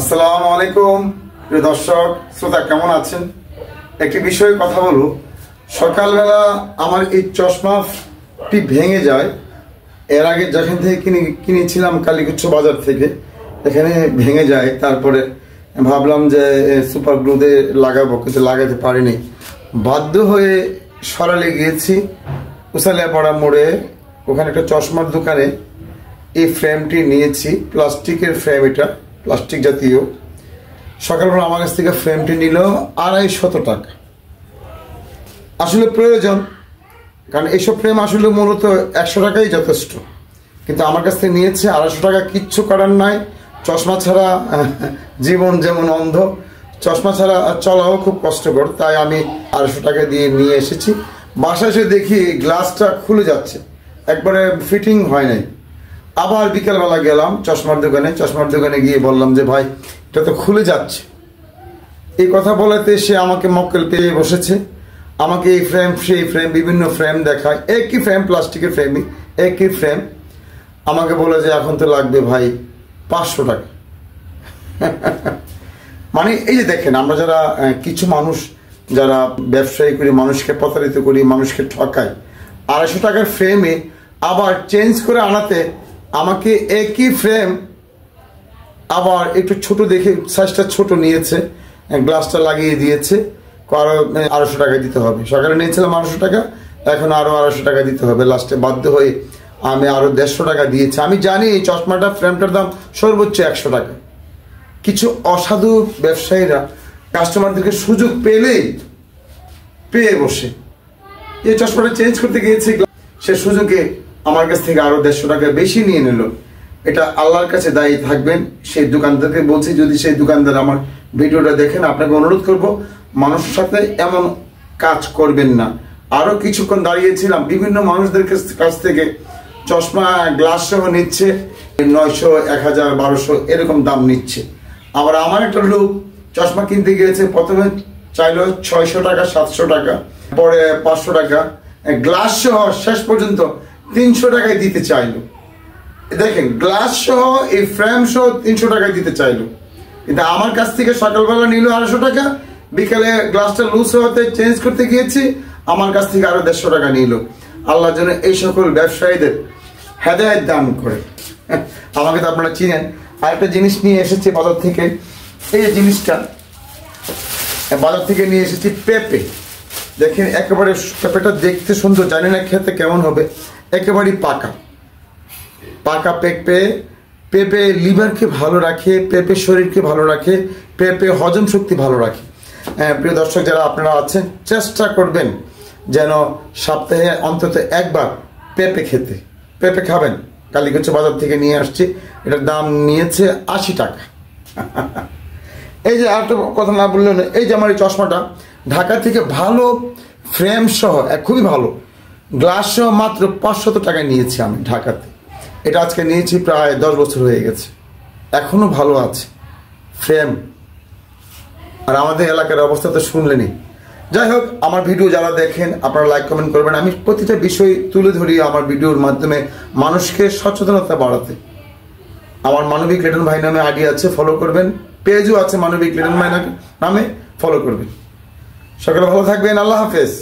আসসালামু আলাইকুম প্রিয় দর্শক শ্রোতা, কেমন আছেন? একটি বিষয়ে কথা বলবো। সকালবেলা আমার এই চশমাটি ভেঙে যায়। এর আগে যেখান থেকে কিনেছিলাম কালীকুচ্ছ বাজার থেকে, এখানে ভেঙে যায়। তারপরে ভাবলাম যে সুপার গ্লু দিয়ে লাগাবো, কিন্তু লাগাতে পারিনি। বাধ্য হয়ে সরালে গিয়েছি উসালিয়াপাড়া মোড়ে, ওখানে একটা চশমার দোকানে এই ফ্রেমটি নিয়েছি। প্লাস্টিকের ফ্রেম, এটা প্লাস্টিক জাতীয়। সকালবেলা আমার কাছ থেকে ফ্রেমটি নিল 250 টাকা। আসলে প্রয়োজন, কারণ এইসব ফ্রেম আসলে মূলত 100 টাকাই যথেষ্ট, কিন্তু আমার কাছ থেকে নিয়েছে 250 টাকা। কিচ্ছু করার নাই, চশমা ছাড়া জীবন যেমন অন্ধ, চশমা ছাড়া চলাও খুব কষ্টকর। তাই আমি 250 টাকা দিয়ে নিয়ে এসেছি। বাসায় এসে দেখি গ্লাসটা খুলে যাচ্ছে, একবারে ফিটিং হয় নাই। আবার বিকেলবেলা গেলাম চশমার দোকানে গিয়ে বললাম যে ভাই, এটা তো খুলে যাচ্ছে। এই কথা বলাতে সে আমাকে মক্কেল পেয়ে বসেছে। আমাকে এই ফ্রেম সেই ফ্রেম বিভিন্ন ফ্রেম দেখায়, একই ফ্রেম, প্লাস্টিকের ফ্রেমই, একই ফ্রেম। আমাকে বলে যে এখন তো লাগবে ভাই 500 টাকা। মানে এই যে দেখেন, আমরা যারা কিছু মানুষ যারা ব্যবসায়ী করি, মানুষকে প্রতারিত করি, মানুষকে ঠকাই, 250 টাকার ফ্রেমে আবার চেঞ্জ করে আনাতে আমাকে একই ফ্রেম আবার একটু ছোট দেখে সাইজটা ছোট নিয়েছে, গ্লাসটা লাগিয়ে দিয়েছে। আরো 250 টাকা দিতে হবে। সকালে নিয়েছিলাম 250 টাকা, এখন আরো 250 টাকা দিতে হবে। লাস্টে বাধ্য হয়ে আমি আরো 150 টাকা দিয়েছি। আমি জানি এই চশমাটা ফ্রেমটার দাম সর্বোচ্চ 100 টাকা। কিছু অসাধু ব্যবসায়ীরা কাস্টমারদেরকে সুযোগ পেয়ে বসে এই চশমাটা চেঞ্জ করতে গিয়েছে, সে সুযোগে আমার কাছ থেকে আরো 150 টাকা বেশি নিয়ে নিল। এটা আল্লাহর কাছে দায়ী থাকবেন। সেই দোকানদারকে বলছি, যদি সেই দোকানদার আমার ভিডিওটা দেখেন, আপনাকে অনুরোধ করব মানুষের সাথে এমন কাজ করবেন না। আরো কিছুক্ষণ দাঁড়িয়েছিলাম, বিভিন্ন মানুষদের কাছ থেকে চশমা গ্লাস সহ নিচ্ছে 900, 1000, 1200 এরকম দাম নিচ্ছে। আবার আমার একটা লোক চশমা কিনতে গিয়েছে, প্রথমে চাইলো 600 টাকা, 700 টাকা, পরে 500 টাকা, গ্লাস সহ শেষ পর্যন্ত 300 টাকায় দিতে চাইলো। দেখেন, গ্লাস সহ এই ফ্রেম সহ 300 টাকায় দিতে চাইলো, কিন্তু আমার কাছ থেকে সকালবেলা নিল 250 টাকা, বিকালে গ্লাসটা লুজ হতে চেঞ্জ করতে গিয়েছি, আমার কাছ থেকে আরো 150 টাকা নিল। আল্লাহ যেন এই সকল ব্যবসায়ীদের হেদায়েত দান করে। আমাকে তো আপনারা চিনেন। আরেকটা জিনিস নিয়ে এসেছি বাজার থেকে। এই যে জিনিসটা বাজার থেকে নিয়ে এসেছি, পেঁপে। দেখেন, একেবারে পেঁপেটা দেখতে সুন্দর, জানি না খেতে কেমন হবে। একেবারেই পাকা পেঁপে লিভারকে ভালো রাখে, পেঁপে শরীরকে ভালো রাখে, পেঁপে হজম শক্তি ভালো রাখে। প্রিয় দর্শক যারা আপনারা আছেন, চেষ্টা করবেন যেন সপ্তাহে অন্তত একবার পেঁপে খাবেন। কালীকুচ্ছ বাজার থেকে নিয়ে আসছি, এটার দাম নিয়েছে 80 টাকা। এই যে আরেকটা কথা না বললেও না, এই যে আমার এই চশমাটা ঢাকা থেকে ভালো ফ্রেম সহ, খুবই ভালো গ্লাস সহ মাত্র 500 টাকায় নিয়েছি আমি ঢাকাতে। এটা আজকে নিয়েছি প্রায় 10 বছর হয়ে গেছে, এখনো ভালো আছে ফ্রেম। আর আমাদের এলাকার অবস্থা তো শুনলেনি। যাই হোক, আমার ভিডিও যারা দেখেন আপনারা লাইক কমেন্ট করবেন। আমি প্রতিটা বিষয় তুলে ধরি আমার ভিডিওর মাধ্যমে মানুষকে সচেতনতা বাড়াতে। আমার মানবিক লিটন ভাই নামে আইডি আছে, ফলো করবেন। পেজও আছে মানবিক লিটন ভাই নামে, ফলো করবেন। সকালে ভালো থাকবেন। আল্লাহ হাফেজ।